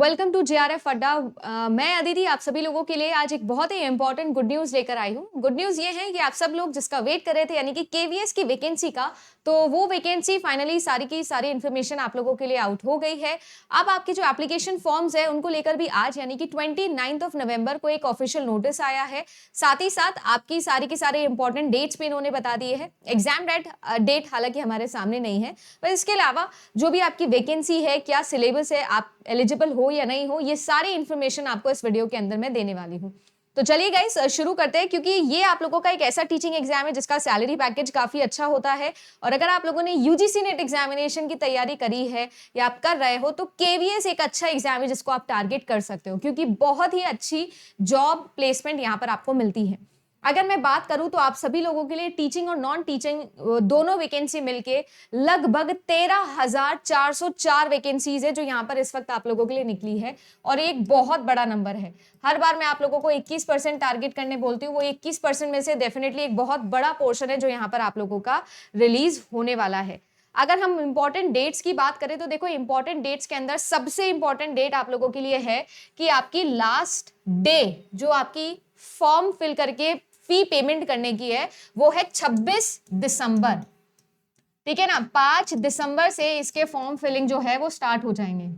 Welcome to JRF अड्डा। मैं अदिति आप सभी लोगों के लिए आज एक बहुत ही इंपॉर्टेंट गुड न्यूज लेकर आई हूँ। गुड न्यूज ये है कि आप सब लोग जिसका वेट कर रहे थे यानी कि केवीएस की वैकेंसी का, तो वो वैकेंसी फाइनली सारी की सारी इन्फॉर्मेशन आप लोगों के लिए आउट हो गई है। अब आपके जो एप्लीकेशन फॉर्म्स है उनको लेकर भी आज यानी कि 29 नवंबर को एक ऑफिशियल नोटिस आया है। साथ ही साथ आपकी सारी की सारे इंपॉर्टेंट डेट्स भी इन्होंने बता दिए हैं। एग्जाम डेट हालांकि हमारे सामने नहीं है, पर इसके अलावा जो भी आपकी वैकेंसी है, क्या सिलेबस है, आप एलिजिबल हो या नहीं हो, ये सारी इंफॉर्मेशन आपको इस वीडियो के अंदर मैं देने वाली हूँ। तो चलिए गाइस शुरू करते हैं, क्योंकि ये आप लोगों का एक ऐसा टीचिंग एग्जाम है जिसका सैलरी पैकेज काफी अच्छा होता है। और अगर आप लोगों ने यूजीसी नेट एग्जामिनेशन की तैयारी करी है या आप कर रहे हो, तो केवीएस एक अच्छा एग्जाम है जिसको आप टारगेट कर सकते हो, क्योंकि बहुत ही अच्छी जॉब प्लेसमेंट यहाँ पर आपको मिलती है। अगर मैं बात करूं तो आप सभी लोगों के लिए टीचिंग और नॉन टीचिंग दोनों वैकेंसी मिलके लगभग 13,404 वैकेंसीज है जो यहाँ पर इस वक्त आप लोगों के लिए निकली है। और एक बहुत बड़ा नंबर है। हर बार मैं आप लोगों को 21% टारगेट करने बोलती हूँ, वो 21% में से डेफिनेटली एक बहुत बड़ा पोर्शन है जो यहाँ पर आप लोगों का रिलीज होने वाला है। अगर हम इंपॉर्टेंट डेट्स की बात करें तो देखो, इंपॉर्टेंट डेट्स के अंदर सबसे इंपॉर्टेंट डेट आप लोगों के लिए है कि आपकी लास्ट डे जो आपकी फॉर्म फिल करके फी पेमेंट करने की है वो है 26 दिसंबर। ठीक है ना, 5 दिसंबर से इसके फॉर्म फिलिंग जो है वो स्टार्ट हो जाएंगे,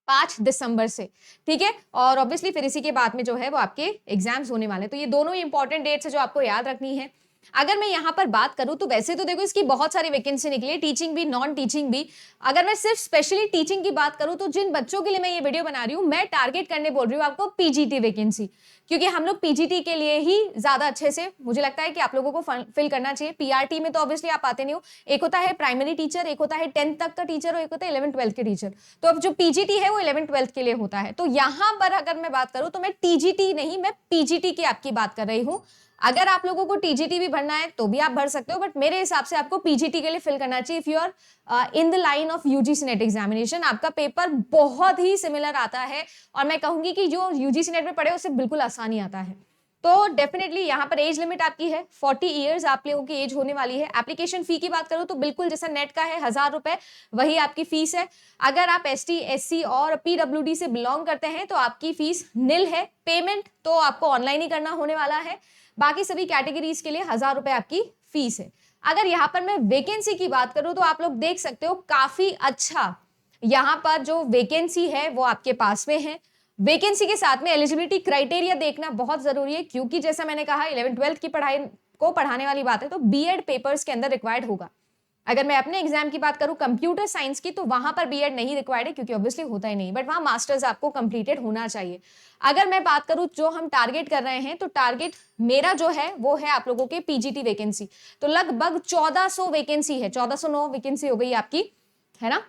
5 दिसंबर से। ठीक है, और ऑब्वियसली फिर इसी के बाद में जो है वो आपके एग्जाम्स होने वाले हैं। तो ये दोनों ही इंपॉर्टेंट डेट्स है जो आपको याद रखनी है। अगर मैं यहाँ पर बात करूं तो वैसे तो देखो इसकी बहुत सारी वैकेंसी निकली है, टीचिंग भी नॉन टीचिंग भी। अगर मैं सिर्फ स्पेशली टीचिंग की बात करूं तो जिन बच्चों के लिए मैं ये वीडियो बना रही हूं, मैं टारगेट करने बोल रही हूँ आपको पीजीटी वैकेंसी, क्योंकि हम लोग पीजीटी के लिए ही ज्यादा अच्छे से मुझे लगता है कि आप लोगों को फिल करना चाहिए। पीआरटी में तो ऑब्वियसली आप आते नहीं हो, एक होता है प्राइमरी टीचर, एक होता है 10th तक का टीचर और एक होता है 11th-12th के टीचर। तो अब जो पीजीटी है वो 11th-12th के लिए होता है। तो यहां पर अगर मैं बात करूं तो मैं टीजीटी नहीं, मैं पीजीटी की आपकी बात कर रही हूं। अगर आप लोगों को टीजीटी भी भरना है तो भी आप भर सकते हो, बट मेरे हिसाब से आपको पीजीटी के लिए फिल करना चाहिए। If you are in the line of UGC NET examination, आपका पेपर बहुत ही सिमिलर आता है और मैं कहूंगी कि जो यूजीसी नेट में पढ़े उससे बिल्कुल आसानी आता है। तो डेफिनेटली यहाँ पर एज लिमिट आपकी है 40 ईयर्स आप लोगों की एज होने वाली है। एप्लीकेशन फी की बात करूं तो बिल्कुल जैसा नेट का है 1000 रुपए, वही आपकी फीस है। अगर आप एसटी, एससी और पीडब्ल्यूडी से बिलोंग करते हैं तो आपकी फीस निल है। पेमेंट तो आपको ऑनलाइन ही करना होने वाला है। बाकी सभी कैटेगरीज के लिए 1000 रुपए आपकी फीस है। अगर यहाँ पर मैं वैकेंसी की बात करूं तो आप लोग देख सकते हो काफी अच्छा यहाँ पर जो वैकेंसी है वो आपके पास में है। वैकेंसी के साथ में एलिजिबिलिटी क्राइटेरिया देखना बहुत जरूरी है, क्योंकि जैसा मैंने कहा 11th-12th की पढ़ाई को पढ़ाने वाली बात है तो बीएड पेपर्स के अंदर रिक्वायर्ड होगा। अगर मैं अपने एग्जाम की बात करूं कंप्यूटर साइंस की, तो वहां पर बीएड नहीं रिक्वायर्ड है, क्योंकि ऑब्वियसली होता ही नहीं, बट वहां मास्टर्स आपको कंप्लीटेड होना चाहिए। अगर मैं बात करूं जो हम टारगेट कर रहे हैं, तो टारगेट मेरा जो है वो है आप लोगों के पीजीटी वैकेंसी। तो लगभग 1400 वैकेंसी है, 1409 वैकेंसी हो गई आपकी, है ना,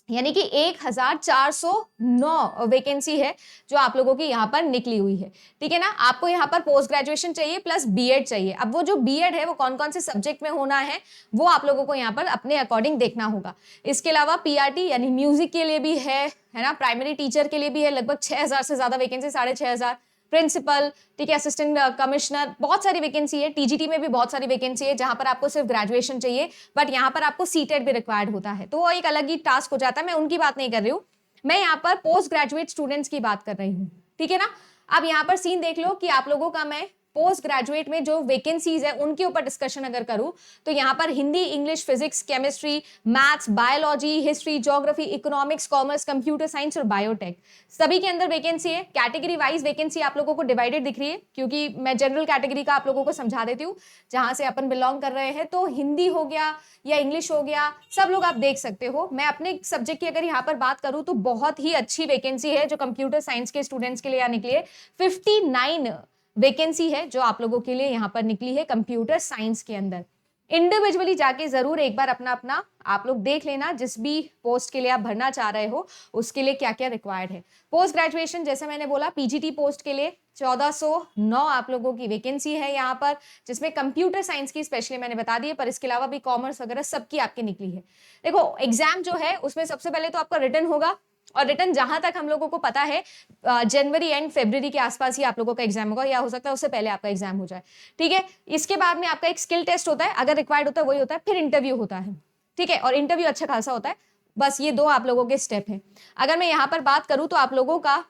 यानी कि 1409 वैकेंसी है जो आप लोगों की यहाँ पर निकली हुई है। ठीक है ना, आपको यहाँ पर पोस्ट ग्रेजुएशन चाहिए प्लस बीएड चाहिए। अब वो जो बीएड है वो कौन कौन से सब्जेक्ट में होना है वो आप लोगों को यहाँ पर अपने अकॉर्डिंग देखना होगा। इसके अलावा पीआरटी यानी म्यूजिक के लिए भी है ना, प्राइमरी टीचर के लिए भी है, लगभग 6000 से ज्यादा वैकेंसी, 6500। प्रिंसिपल, ठीक है, असिस्टेंट कमिश्नर, बहुत सारी वैकेंसी है। टीजीटी में भी बहुत सारी वैकेंसी है जहां पर आपको सिर्फ ग्रेजुएशन चाहिए, बट यहाँ पर आपको सीटेट भी रिक्वायर्ड होता है, तो वो एक अलग ही टास्क हो जाता है। मैं उनकी बात नहीं कर रही हूँ, मैं यहाँ पर पोस्ट ग्रेजुएट स्टूडेंट्स की बात कर रही हूँ। ठीक है ना, अब यहाँ पर सीन देख लो कि आप लोगों का मैं पोस्ट ग्रेजुएट में जो वैकेंसीज है उनके ऊपर डिस्कशन अगर करूं तो यहाँ पर Hindi, English, physics, chemistry, maths, biology, history, geography, economics, commerce, computer science और बायोटेक, सभी के अंदर वैकेंसी है। कैटेगरी वाइज वैकेंसी आप लोगों को डिवाइडेड दिख रही है, क्योंकि मैं जनरल कैटेगरी का आप लोगों को समझा देती हूँ जहां से अपन बिलोंग कर रहे हैं। तो हिंदी हो गया या इंग्लिश हो गया, सब लोग आप देख सकते हो। मैं अपने सब्जेक्ट की अगर यहाँ पर बात करूँ तो बहुत ही अच्छी वैकेंसी है जो कंप्यूटर साइंस के स्टूडेंट्स के लिए निकली है। 59 वैकेंसी है जो आप लोगों के लिए यहाँ पर निकली है कंप्यूटर साइंस के अंदर। इंडिविजुअली जाके जरूर एक बार अपना अपना आप लोग देख लेना, जिस भी पोस्ट के लिए आप भरना चाह रहे हो उसके लिए क्या क्या रिक्वायर्ड है। पोस्ट ग्रेजुएशन जैसे मैंने बोला, पीजीटी पोस्ट के लिए 1409 आप लोगों की वैकेंसी है यहाँ पर, जिसमें कंप्यूटर साइंस की स्पेशली मैंने बता दी है, पर इसके अलावा भी कॉमर्स वगैरह सबकी आपकी निकली है। देखो एग्जाम जो है उसमें सबसे पहले तो आपका रिटन होगा, और रिटर्न जहां तक हम लोगों को पता है जनवरी एंड फरवरी के आसपास ही आप लोगों का एग्जाम होगा, या हो सकता है उससे पहले आपका एग्जाम हो जाए। ठीक है, इसके बाद में आपका एक स्किल टेस्ट होता है, अगर रिक्वायर्ड होता है वही होता है, फिर इंटरव्यू होता है। ठीक है, और इंटरव्यू अच्छा खासा होता है। बस ये 2 आप लोगों के स्टेप हैं। अगर मैं यहाँ पर बात करूं तो आप लोगों का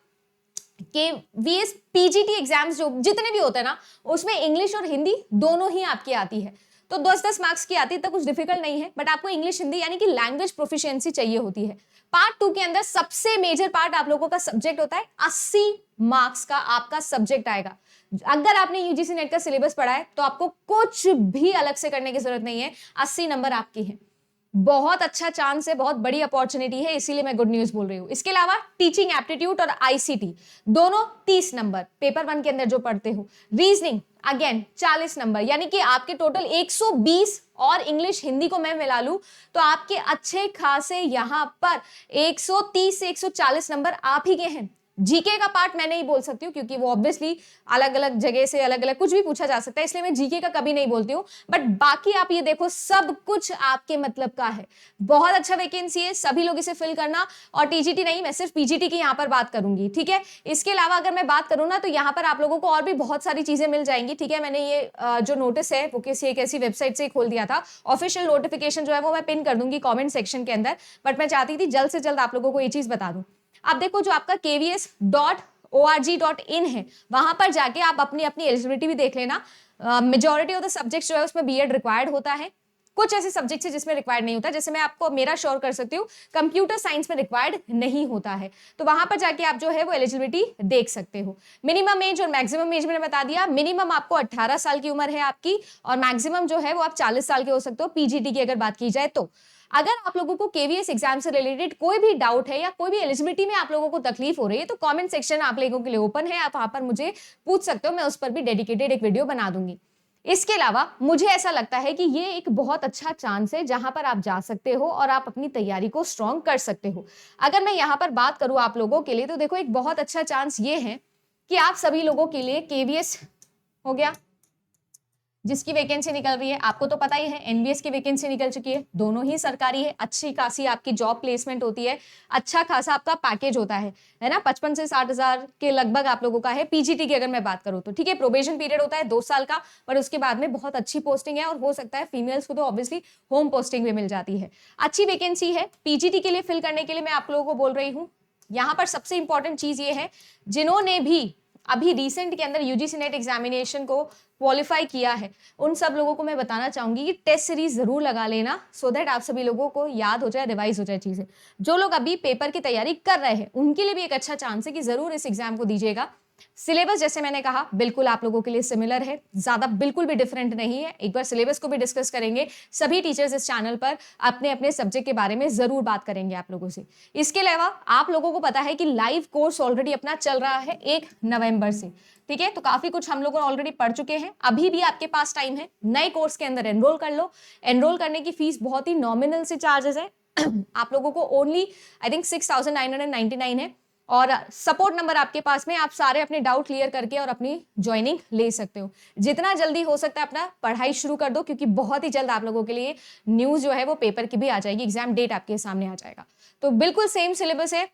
कि वीएस पीजीटी एग्जाम्स जो जितने भी होते हैं ना, उसमें इंग्लिश और हिंदी दोनों ही आपकी आती है, तो 10-10 मार्क्स की आती है, तो कुछ डिफिकल्ट नहीं है, बट आपको इंग्लिश हिंदी यानी कि लैंग्वेज प्रोफिशिएंसी चाहिए होती है। पार्ट 2 के अंदर सबसे मेजर पार्ट आप लोगों का सब्जेक्ट होता है, 80 मार्क्स का आपका सब्जेक्ट आएगा। अगर आपने यूजीसी नेट का सिलेबस पढ़ा है तो आपको कुछ भी अलग से करने की जरूरत नहीं है, 80 नंबर आपकी है। बहुत अच्छा चांस है, बहुत बड़ी अपॉर्चुनिटी है, इसीलिए मैं गुड न्यूज बोल रही हूँ। इसके अलावा टीचिंग एप्टीट्यूड और आईसीटी दोनों 30 नंबर पेपर 1 के अंदर जो पढ़ते हो। रीजनिंग अगेन 40 नंबर, यानी कि आपके टोटल 120, और इंग्लिश हिंदी को मैं मिला लूं तो आपके अच्छे खासे यहां पर 130 से 140 नंबर आप ही के हैं। जीके का पार्ट मैं नहीं बोल सकती हूँ क्योंकि वो ऑब्वियसली अलग अलग जगह से अलग अलग कुछ भी पूछा जा सकता है, इसलिए मैं जीके का कभी नहीं बोलती हूँ। बट बाकी आप ये देखो सब कुछ आपके मतलब का है। बहुत अच्छा वैकेंसी है, सभी लोग इसे फिल करना। और टीजीटी नहीं, मैं सिर्फ पीजीटी की यहाँ पर बात करूंगी, ठीक है। इसके अलावा अगर मैं बात करूँ ना तो यहाँ पर आप लोगों को और भी बहुत सारी चीजें मिल जाएंगी, ठीक है। मैंने ये जो नोटिस है वो किसी एक ऐसी वेबसाइट से खोल दिया था, ऑफिशियल नोटिफिकेशन जो है वो मैं पिन कर दूंगी कॉमेंट सेक्शन के अंदर, बट मैं चाहती थी जल्द से जल्द आप लोगों को ये चीज बता दूं। आप देखो जो आपका kvs.org.in है, वहां पर जाके आप अपनी अपनी एलिजिबिलिटी भी देख लेना। मेजॉरिटी ऑफ द सब्जेक्ट्स जो है उसमें बीएड रिक्वायर्ड होता है, कुछ ऐसे सब्जेक्ट्स है जिसमें रिक्वायर्ड नहीं होता, जैसे मैं आपको मेरा श्योर कर सकती हूँ कंप्यूटर साइंस में रिक्वायर्ड नहीं होता है, तो वहां पर जाके आप जो है वो एलिजिबिलिटी देख सकते हो। मिनिमम एज और मैक्सिमम एज मैंने बता दिया। मिनिमम आपको 18 साल की उम्र है आपकी, और मैक्सिमम जो है वो आप 40 साल के हो सकते हो पीजीटी की अगर बात की जाए तो। अगर आप लोगों को केवीएस एग्जाम से रिलेटेड कोई भी डाउट है या कोई भी एलिजिबिलिटी में आप लोगों को तकलीफ हो रही है तो कमेंट सेक्शन आप लोगों के लिए ओपन है, आप वहां पर मुझे पूछ सकते हो, मैं उस पर भी डेडिकेटेड एक वीडियो बना दूंगी। इसके अलावा मुझे ऐसा लगता है कि ये एक बहुत अच्छा चांस है जहां पर आप जा सकते हो और आप अपनी तैयारी को स्ट्रॉन्ग कर सकते हो। अगर मैं यहां पर बात करूं आप लोगों के लिए तो देखो एक बहुत अच्छा चांस ये है कि आप सभी लोगों के लिए केवीएस हो गया जिसकी वैकेंसी निकल रही है, आपको तो पता ही है एनवीएस की वैकेंसी निकल चुकी है, दोनों ही सरकारी है, अच्छी खासी आपकी जॉब प्लेसमेंट होती है, अच्छा खासा आपका पैकेज होता है ना, 55 से 60 हजार के लगभग आप लोगों का है। पीजीटी की अगर मैं बात करूं तो ठीक है, प्रोबेशन पीरियड होता है 2 साल का, पर उसके बाद में बहुत अच्छी पोस्टिंग है, और हो सकता है फीमेल्स को तो ऑब्वियसली होम पोस्टिंग भी मिल जाती है। अच्छी वैकेंसी है पीजीटी के लिए फिल करने के लिए, मैं आप लोगों को बोल रही हूँ। यहाँ पर सबसे इंपॉर्टेंट चीज ये है, जिन्होंने भी अभी रिसेंट के अंदर यूजीसी नेट एग्जामिनेशन को क्वालिफाई किया है, उन सब लोगों को मैं बताना चाहूंगी कि टेस्ट सीरीज जरूर लगा लेना, सो दैट आप सभी लोगों को याद हो जाए, रिवाइज हो जाए चीजें। जो लोग अभी पेपर की तैयारी कर रहे हैं उनके लिए भी एक अच्छा चांस है कि जरूर इस एग्जाम को दीजिएगा। सिलेबस जैसे मैंने कहा बिल्कुल आप लोगों के लिए सिमिलर है, ज्यादा बिल्कुल भी डिफरेंट नहीं है। एक बार सिलेबस को भी डिस्कस करेंगे, सभी टीचर्स इस चैनल पर अपने अपने सब्जेक्ट के बारे में जरूर बात करेंगे आप लोगों से। इसके अलावा आप लोगों को पता है कि लाइव कोर्स ऑलरेडी अपना चल रहा है 1 नवंबर से, ठीक है, तो काफी कुछ हम लोग ऑलरेडी पढ़ चुके हैं, अभी भी आपके पास टाइम है, नए कोर्स के अंदर एनरोल कर लो। एनरोल करने की फीस बहुत ही नॉमिनल से चार्जेस है आप लोगों को ओनली आई थिंक 6,999 है, और सपोर्ट नंबर आपके पास में, आप सारे अपने डाउट क्लियर करके और अपनी ज्वाइनिंग ले सकते हो। जितना जल्दी हो सकता है अपना पढ़ाई शुरू कर दो, क्योंकि बहुत ही जल्द आप लोगों के लिए न्यूज जो है वो पेपर की भी आ जाएगी, एग्जाम डेट आपके सामने आ जाएगा। तो बिल्कुल सेम सिलेबस है,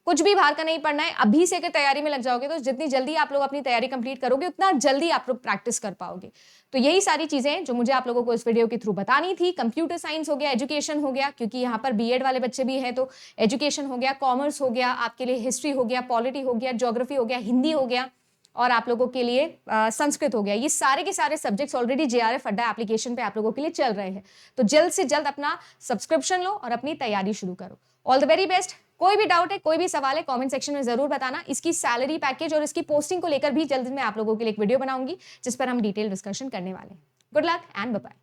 कुछ भी बाहर का नहीं पढ़ना है। अभी से अगर तैयारी में लग जाओगे तो जितनी जल्दी आप लोग अपनी तैयारी कंप्लीट करोगे उतना जल्दी आप लोग प्रैक्टिस कर पाओगे। तो यही सारी चीजें जो मुझे आप लोगों को इस वीडियो के थ्रू बतानी थी। कंप्यूटर साइंस हो गया, एजुकेशन हो गया, क्योंकि यहाँ पर बीएड वाले बच्चे भी हैं, तो एजुकेशन हो गया, कॉमर्स हो गया, आपके लिए हिस्ट्री हो गया, पॉलिटी हो गया, ज्योग्राफी हो गया, हिंदी हो गया, और आप लोगों के लिए संस्कृत हो गया। ये सारे के सारे सब्जेक्ट्स ऑलरेडी जेआरएफ अड्डा एप्लीकेशन पे आप लोगों के लिए चल रहे हैं, तो जल्द से जल्द अपना सब्सक्रिप्शन लो और अपनी तैयारी शुरू करो। All the very best. कोई भी डाउट है, कोई भी सवाल है, कमेंट सेक्शन में जरूर बताना। इसकी सैलरी पैकेज और इसकी पोस्टिंग को लेकर भी जल्द मैं आप लोगों के लिए एक वीडियो बनाऊंगी जिस पर हम डिटेल डिस्कशन करने वाले हैं। Good luck and bye bye.